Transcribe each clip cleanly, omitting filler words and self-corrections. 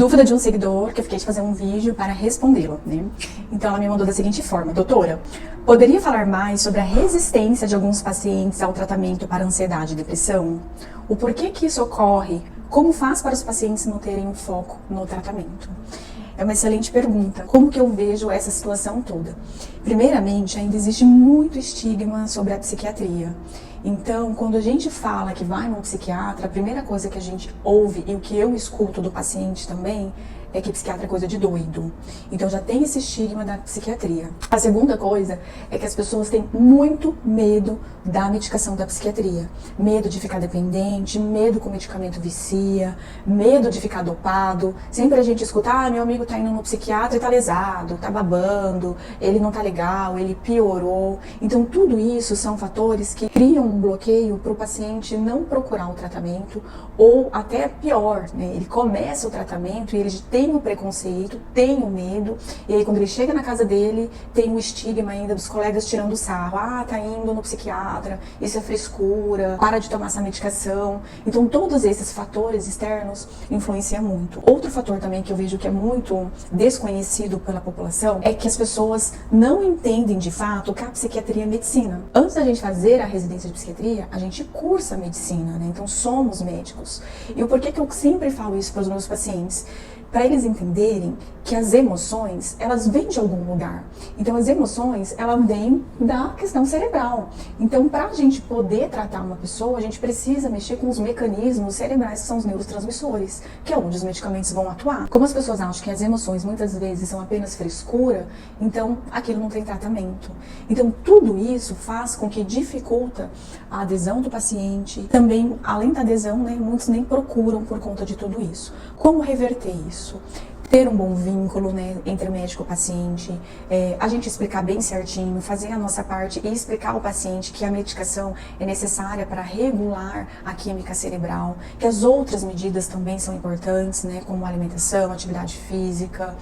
Dúvida de um seguidor que eu fiquei de fazer um vídeo para respondê-la, né? Então ela me mandou da seguinte forma: doutora, poderia falar mais sobre a resistência de alguns pacientes ao tratamento para ansiedade e depressão? O porquê que isso ocorre? Como faz para os pacientes manterem o foco no tratamento? É uma excelente pergunta. Como que eu vejo essa situação toda? Primeiramente, ainda existe muito estigma sobre a psiquiatria. Então, quando a gente fala que vai num psiquiatra, a primeira coisa que a gente ouve e o que eu escuto do paciente também é que psiquiatra é coisa de doido. Então já tem esse estigma da psiquiatria. A segunda coisa é que as pessoas têm muito medo da medicação da psiquiatria. Medo de ficar dependente, medo que o medicamento vicia, medo de ficar dopado. Sempre a gente escuta, meu amigo tá indo no psiquiatra e tá lesado, tá babando, ele não tá legal, ele piorou. Então tudo isso são fatores que criam um bloqueio para o paciente não procurar o tratamento, ou até pior, né? Ele começa o tratamento e ele tem o preconceito, tem o medo, e aí quando ele chega na casa dele, tem o estigma ainda dos colegas tirando sarro. Tá indo no psiquiatra, isso é frescura, para de tomar essa medicação. Então todos esses fatores externos influenciam muito. Outro fator também que eu vejo que é muito desconhecido pela população é que as pessoas não entendem de fato que a psiquiatria é medicina. Antes da gente fazer a residência de psiquiatria, a gente cursa medicina, né? Então somos médicos. E o porquê que eu sempre falo isso para os meus pacientes? Para eles entenderem que as emoções, elas vêm de algum lugar. Então as emoções, elas vêm da questão cerebral. Então para a gente poder tratar uma pessoa, a gente precisa mexer com os mecanismos cerebrais, que são os neurotransmissores, que é onde os medicamentos vão atuar. Como as pessoas acham que as emoções muitas vezes são apenas frescura, então aquilo não tem tratamento. Então tudo isso faz com que dificulta a adesão do paciente. Também, além da adesão, né, muitos nem procuram por conta de tudo isso. Como reverter isso? Ter um bom vínculo, né, entre médico e paciente, a gente explicar bem certinho, fazer a nossa parte e explicar ao paciente que a medicação é necessária para regular a química cerebral, que as outras medidas também são importantes, né, como alimentação, atividade física,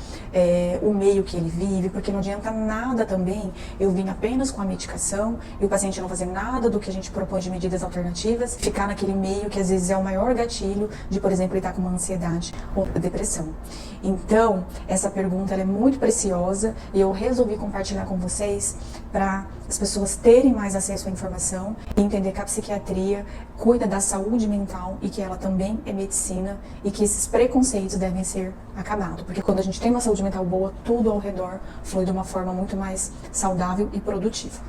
o meio que ele vive, porque não adianta nada também eu vir apenas com a medicação e o paciente não fazer nada do que a gente propõe de medidas alternativas, ficar naquele meio que às vezes é o maior gatilho de, por exemplo, ele estar com uma ansiedade ou depressão. Então, essa pergunta ela é muito preciosa e eu resolvi compartilhar com vocês para as pessoas terem mais acesso à informação e entender que a psiquiatria cuida da saúde mental e que ela também é medicina e que esses preconceitos devem ser acabados. Porque quando a gente tem uma saúde mental boa, tudo ao redor flui de uma forma muito mais saudável e produtiva.